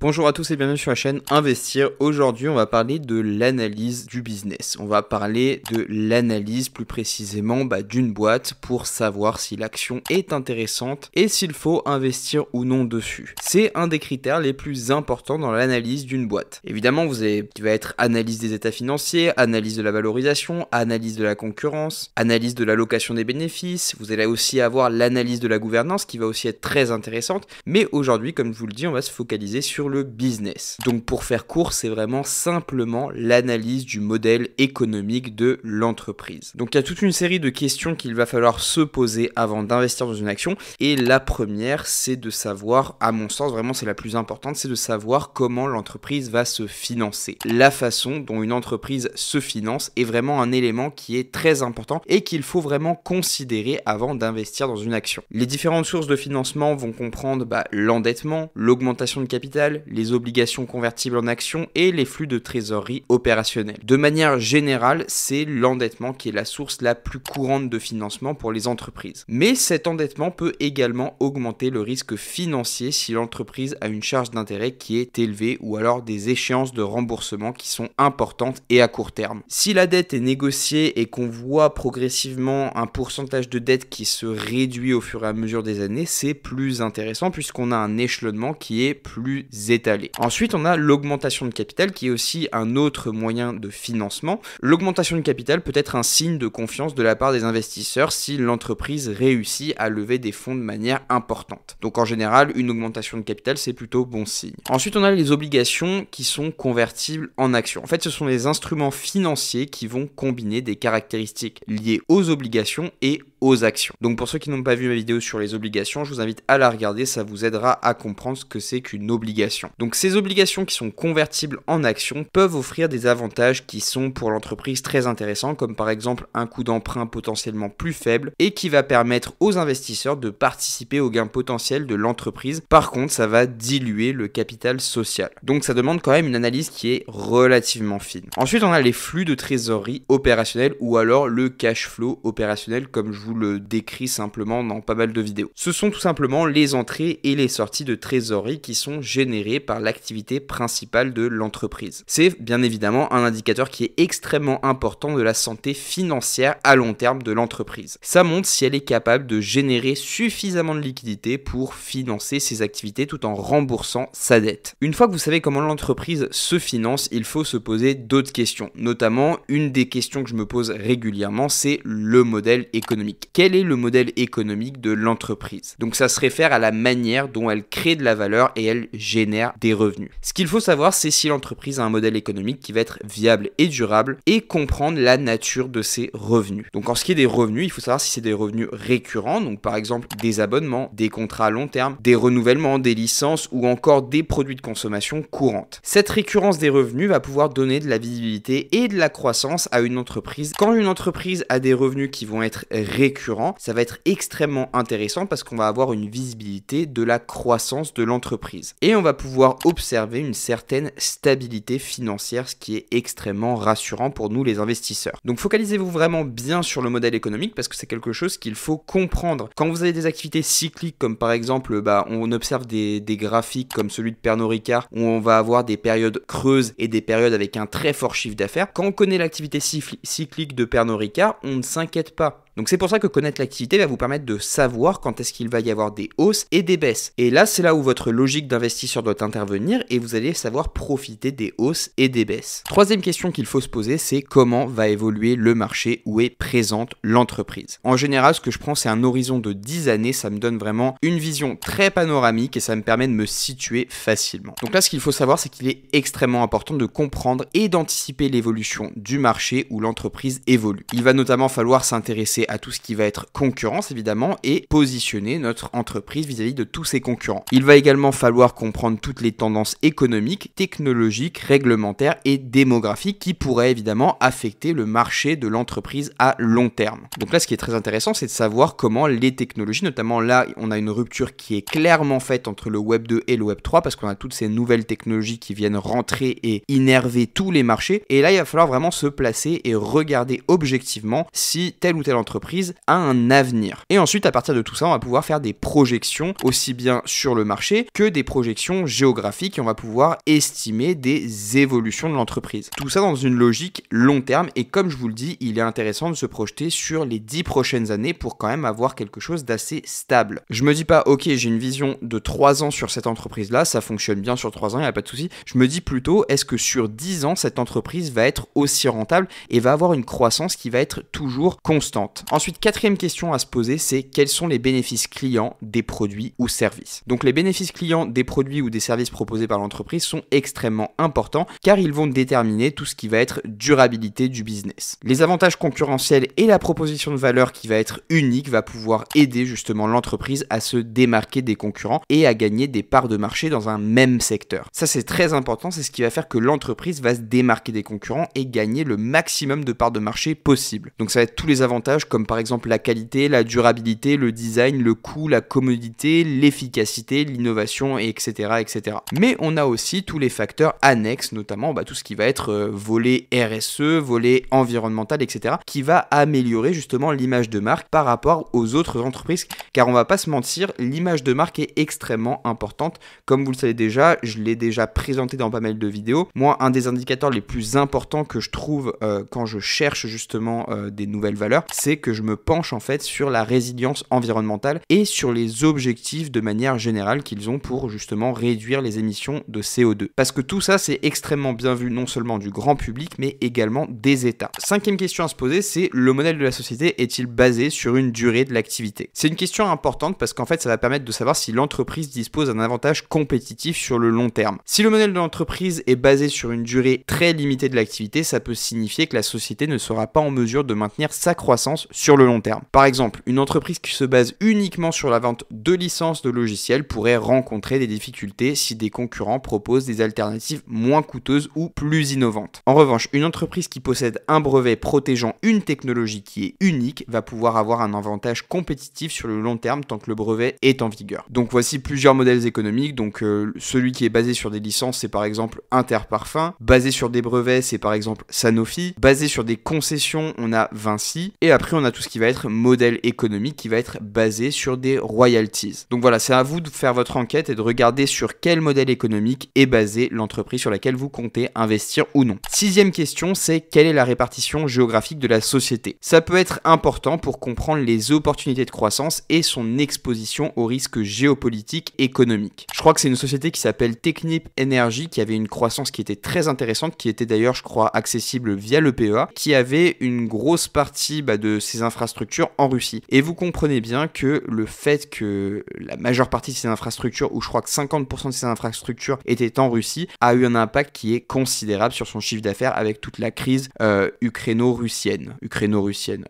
Bonjour à tous et bienvenue sur la chaîne Investir. Aujourd'hui, on va parler de l'analyse du business. On va parler de l'analyse plus précisément d'une boîte pour savoir si l'action est intéressante et s'il faut investir ou non dessus. C'est un des critères les plus importants dans l'analyse d'une boîte. Évidemment, qui va être analyse des états financiers, analyse de la valorisation, analyse de la concurrence, analyse de l'allocation des bénéfices. Vous allez aussi avoir l'analyse de la gouvernance qui va aussi être très intéressante. Mais aujourd'hui, comme je vous le dis, on va se focaliser sur le business. Donc pour faire court, c'est vraiment simplement l'analyse du modèle économique de l'entreprise. Donc il y a toute une série de questions qu'il va falloir se poser avant d'investir dans une action. Et la première, c'est de savoir, à mon sens, vraiment c'est la plus importante, c'est de savoir comment l'entreprise va se financer. La façon dont une entreprise se finance est vraiment un élément qui est très important et qu'il faut vraiment considérer avant d'investir dans une action. Les différentes sources de financement vont comprendre l'endettement, l'augmentation de capital, les obligations convertibles en actions et les flux de trésorerie opérationnels. De manière générale, c'est l'endettement qui est la source la plus courante de financement pour les entreprises. Mais cet endettement peut également augmenter le risque financier si l'entreprise a une charge d'intérêt qui est élevée ou alors des échéances de remboursement qui sont importantes et à court terme. Si la dette est négociée et qu'on voit progressivement un pourcentage de dette qui se réduit au fur et à mesure des années, c'est plus intéressant puisqu'on a un échelonnement qui est plus étalé. Ensuite, on a l'augmentation de capital qui est aussi un autre moyen de financement. L'augmentation de capital peut être un signe de confiance de la part des investisseurs si l'entreprise réussit à lever des fonds de manière importante. Donc en général, une augmentation de capital, c'est plutôt bon signe. Ensuite, on a les obligations qui sont convertibles en actions. En fait, ce sont les instruments financiers qui vont combiner des caractéristiques liées aux obligations et aux actions. Donc pour ceux qui n'ont pas vu ma vidéo sur les obligations, je vous invite à la regarder, ça vous aidera à comprendre ce que c'est qu'une obligation. Donc ces obligations qui sont convertibles en actions peuvent offrir des avantages qui sont pour l'entreprise très intéressants, comme par exemple un coût d'emprunt potentiellement plus faible et qui va permettre aux investisseurs de participer au gain potentiel de l'entreprise. Par contre, ça va diluer le capital social. Donc ça demande quand même une analyse qui est relativement fine. Ensuite, on a les flux de trésorerie opérationnels ou alors le cash flow opérationnel comme je vous le décrit simplement dans pas mal de vidéos. Ce sont tout simplement les entrées et les sorties de trésorerie qui sont générées par l'activité principale de l'entreprise. C'est bien évidemment un indicateur qui est extrêmement important de la santé financière à long terme de l'entreprise. Ça montre si elle est capable de générer suffisamment de liquidités pour financer ses activités tout en remboursant sa dette. Une fois que vous savez comment l'entreprise se finance, il faut se poser d'autres questions. Notamment, une des questions que je me pose régulièrement, c'est le modèle économique. Quel est le modèle économique de l'entreprise? Donc ça se réfère à la manière dont elle crée de la valeur et elle génère des revenus. Ce qu'il faut savoir, c'est si l'entreprise a un modèle économique qui va être viable et durable et comprendre la nature de ses revenus. Donc en ce qui est des revenus, il faut savoir si c'est des revenus récurrents, donc par exemple des abonnements, des contrats à long terme, des renouvellements, des licences ou encore des produits de consommation courante. Cette récurrence des revenus va pouvoir donner de la visibilité et de la croissance à une entreprise. Quand une entreprise a des revenus qui vont être récurrents, ça va être extrêmement intéressant parce qu'on va avoir une visibilité de la croissance de l'entreprise. Et on va pouvoir observer une certaine stabilité financière, ce qui est extrêmement rassurant pour nous les investisseurs. Donc focalisez-vous vraiment bien sur le modèle économique parce que c'est quelque chose qu'il faut comprendre. Quand vous avez des activités cycliques comme par exemple, on observe des graphiques comme celui de Pernod Ricard où on va avoir des périodes creuses et des périodes avec un très fort chiffre d'affaires. Quand on connaît l'activité cyclique de Pernod Ricard, on ne s'inquiète pas. Donc c'est pour ça que connaître l'activité va vous permettre de savoir quand est-ce qu'il va y avoir des hausses et des baisses. Et là, c'est là où votre logique d'investisseur doit intervenir et vous allez savoir profiter des hausses et des baisses. Troisième question qu'il faut se poser, c'est comment va évoluer le marché où est présente l'entreprise. En général, ce que je prends, c'est un horizon de 10 années. Ça me donne vraiment une vision très panoramique et ça me permet de me situer facilement. Donc là, ce qu'il faut savoir, c'est qu'il est extrêmement important de comprendre et d'anticiper l'évolution du marché où l'entreprise évolue. Il va notamment falloir s'intéresser à tout ce qui va être concurrence évidemment et positionner notre entreprise vis-à-vis de tous ses concurrents. Il va également falloir comprendre toutes les tendances économiques, technologiques, réglementaires et démographiques qui pourraient évidemment affecter le marché de l'entreprise à long terme. Donc là, ce qui est très intéressant, c'est de savoir comment les technologies, notamment là, on a une rupture qui est clairement faite entre le Web 2 et le Web 3 parce qu'on a toutes ces nouvelles technologies qui viennent rentrer et innerver tous les marchés. Et là, il va falloir vraiment se placer et regarder objectivement si telle ou telle entreprise l'entreprise a un avenir. Et ensuite, à partir de tout ça, on va pouvoir faire des projections aussi bien sur le marché que des projections géographiques et on va pouvoir estimer des évolutions de l'entreprise. Tout ça dans une logique long terme et comme je vous le dis, il est intéressant de se projeter sur les 10 prochaines années pour quand même avoir quelque chose d'assez stable. Je me dis pas, ok, j'ai une vision de 3 ans sur cette entreprise-là, ça fonctionne bien sur 3 ans, il n'y a pas de souci. Je me dis plutôt, est-ce que sur 10 ans, cette entreprise va être aussi rentable et va avoir une croissance qui va être toujours constante. Ensuite, quatrième question à se poser, c'est quels sont les bénéfices clients des produits ou services. Donc les bénéfices clients des produits ou des services proposés par l'entreprise sont extrêmement importants car ils vont déterminer tout ce qui va être durabilité du business. Les avantages concurrentiels et la proposition de valeur qui va être unique va pouvoir aider justement l'entreprise à se démarquer des concurrents et à gagner des parts de marché dans un même secteur. Ça c'est très important, c'est ce qui va faire que l'entreprise va se démarquer des concurrents et gagner le maximum de parts de marché possible. Donc ça va être tous les avantages comme par exemple la qualité, la durabilité, le design, le coût, la commodité, l'efficacité, l'innovation, etc., etc. Mais on a aussi tous les facteurs annexes, notamment tout ce qui va être volet RSE, volet environnemental, etc., qui va améliorer justement l'image de marque par rapport aux autres entreprises, car on va pas se mentir, l'image de marque est extrêmement importante. Comme vous le savez déjà, je l'ai déjà présenté dans pas mal de vidéos. Moi, un des indicateurs les plus importants que je trouve quand je cherche justement des nouvelles valeurs, c'est que je me penche en fait sur la résilience environnementale et sur les objectifs de manière générale qu'ils ont pour justement réduire les émissions de CO2. Parce que tout ça, c'est extrêmement bien vu non seulement du grand public, mais également des États. Cinquième question à se poser, c'est le modèle de la société est-il basé sur une durée de l'activité? C'est une question importante parce qu'en fait, ça va permettre de savoir si l'entreprise dispose d'un avantage compétitif sur le long terme. Si le modèle de l'entreprise est basé sur une durée très limitée de l'activité, ça peut signifier que la société ne sera pas en mesure de maintenir sa croissance sur le long terme. Par exemple, une entreprise qui se base uniquement sur la vente de licences de logiciels pourrait rencontrer des difficultés si des concurrents proposent des alternatives moins coûteuses ou plus innovantes. En revanche, une entreprise qui possède un brevet protégeant une technologie qui est unique va pouvoir avoir un avantage compétitif sur le long terme tant que le brevet est en vigueur. Donc voici plusieurs modèles économiques. Donc celui qui est basé sur des licences, c'est par exemple Interparfums. Basé sur des brevets, c'est par exemple Sanofi. Basé sur des concessions, on a Vinci. Et après, on a tout ce qui va être modèle économique qui va être basé sur des royalties. Donc voilà, c'est à vous de faire votre enquête et de regarder sur quel modèle économique est basée l'entreprise sur laquelle vous comptez investir ou non. Sixième question, c'est quelle est la répartition géographique de la société? Ça peut être important pour comprendre les opportunités de croissance et son exposition aux risques géopolitiques économiques. Je crois que c'est une société qui s'appelle Technip Energy qui avait une croissance qui était très intéressante, qui était d'ailleurs, je crois, accessible via le PEA, qui avait une grosse partie de ses infrastructures en Russie. Et vous comprenez bien que le fait que la majeure partie de ces infrastructures, ou je crois que 50% de ces infrastructures étaient en Russie, a eu un impact qui est considérable sur son chiffre d'affaires avec toute la crise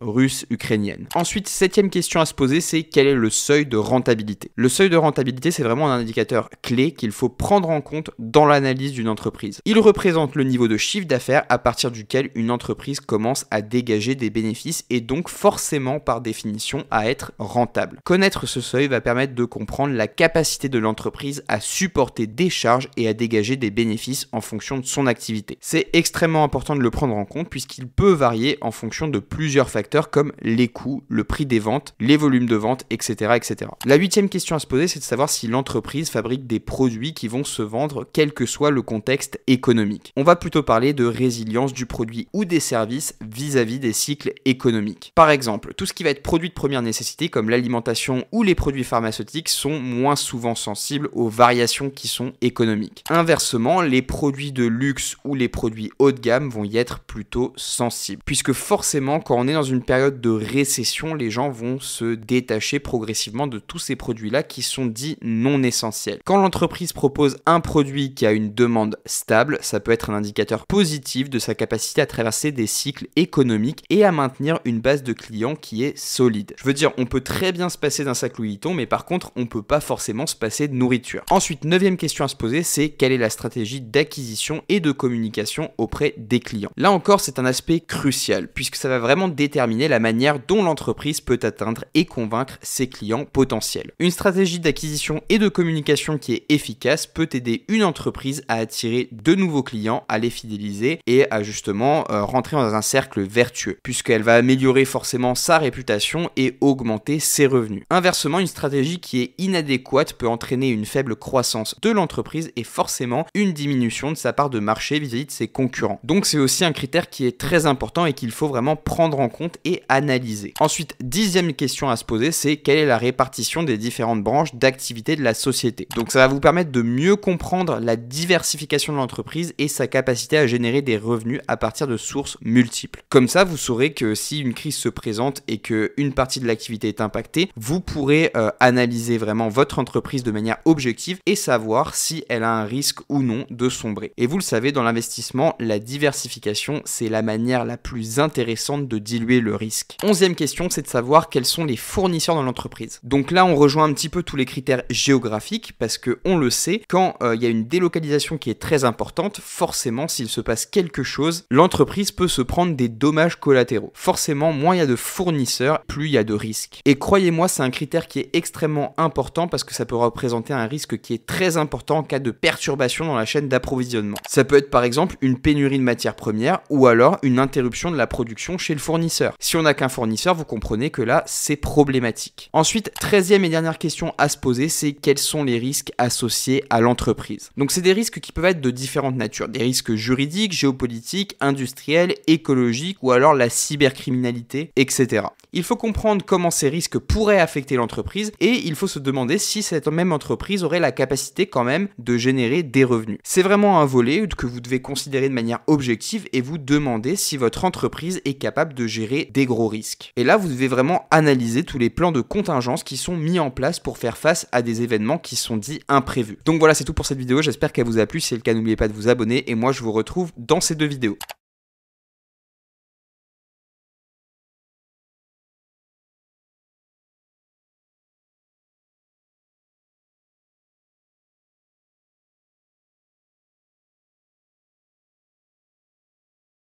russe-ukrainienne. Ensuite, septième question à se poser, c'est quel est le seuil de rentabilité? Le seuil de rentabilité, c'est vraiment un indicateur clé qu'il faut prendre en compte dans l'analyse d'une entreprise. Il représente le niveau de chiffre d'affaires à partir duquel une entreprise commence à dégager des bénéfices et donc forcément par définition à être rentable. Connaître ce seuil va permettre de comprendre la capacité de l'entreprise à supporter des charges et à dégager des bénéfices en fonction de son activité. C'est extrêmement important de le prendre en compte puisqu'il peut varier en fonction de plusieurs facteurs comme les coûts, le prix des ventes, les volumes de vente, etc., etc. La huitième question à se poser, c'est de savoir si l'entreprise fabrique des produits qui vont se vendre quel que soit le contexte économique. On va plutôt parler de résilience du produit ou des services vis-à-vis des cycles économiques. Par exemple, tout ce qui va être produit de première nécessité comme l'alimentation ou les produits pharmaceutiques sont moins souvent sensibles aux variations qui sont économiques. Inversement, les produits de luxe ou les produits haut de gamme vont y être plutôt sensibles. Puisque forcément, quand on est dans une période de récession, les gens vont se détacher progressivement de tous ces produits-là qui sont dits non essentiels. Quand l'entreprise propose un produit qui a une demande stable, ça peut être un indicateur positif de sa capacité à traverser des cycles économiques et à maintenir une base de clients qui est solide. Je veux dire, on peut très bien se passer d'un sac Louis Vuitton, mais par contre, on peut pas forcément se passer de nourriture. Ensuite, neuvième question à se poser, c'est quelle est la stratégie d'acquisition et de communication auprès des clients. Là encore, c'est un aspect crucial, puisque ça va vraiment déterminer la manière dont l'entreprise peut atteindre et convaincre ses clients potentiels. Une stratégie d'acquisition et de communication qui est efficace peut aider une entreprise à attirer de nouveaux clients, à les fidéliser et à justement rentrer dans un cercle vertueux, puisqu'elle va améliorer forcément sa réputation et augmenter ses revenus. Inversement, une stratégie qui est inadéquate peut entraîner une faible croissance de l'entreprise et forcément une diminution de sa part de marché vis-à-vis de ses concurrents. Donc c'est aussi un critère qui est très important et qu'il faut vraiment prendre en compte et analyser. Ensuite, 10e question à se poser, c'est quelle est la répartition des différentes branches d'activité de la société. Donc ça va vous permettre de mieux comprendre la diversification de l'entreprise et sa capacité à générer des revenus à partir de sources multiples. Comme ça, vous saurez que si une crise se présente et qu'une partie de l'activité est impactée, vous pourrez analyser vraiment votre entreprise de manière objective et savoir si elle a un risque ou non de sombrer. Et vous le savez, dans l'investissement, la diversification, c'est la manière la plus intéressante de diluer le risque. 11e question, c'est de savoir quels sont les fournisseurs dans l'entreprise. Donc là, on rejoint un petit peu tous les critères géographiques parce que on le sait, quand il y a une délocalisation qui est très importante, forcément, s'il se passe quelque chose, l'entreprise peut se prendre des dommages collatéraux. Forcément, moins il y a de fournisseurs, plus il y a de risques. Et croyez-moi, c'est un critère qui est extrêmement important parce que ça peut représenter un risque qui est très important en cas de perturbation dans la chaîne d'approvisionnement. Ça peut être par exemple une pénurie de matières premières ou alors une interruption de la production chez le fournisseur. Si on n'a qu'un fournisseur, vous comprenez que là, c'est problématique. Ensuite, 13e et dernière question à se poser, c'est quels sont les risques associés à l'entreprise. Donc c'est des risques qui peuvent être de différentes natures, des risques juridiques, géopolitiques, industriels, écologiques ou alors la cybercriminalité, etc. Il faut comprendre comment ces risques pourraient affecter l'entreprise et il faut se demander si cette même entreprise aurait la capacité quand même de générer des revenus. C'est vraiment un volet que vous devez considérer de manière objective et vous demander si votre entreprise est capable de gérer des gros risques. Et là, vous devez vraiment analyser tous les plans de contingence qui sont mis en place pour faire face à des événements qui sont dits imprévus. Donc voilà, c'est tout pour cette vidéo, j'espère qu'elle vous a plu. Si c'est le cas, n'oubliez pas de vous abonner et moi je vous retrouve dans ces 2 vidéos.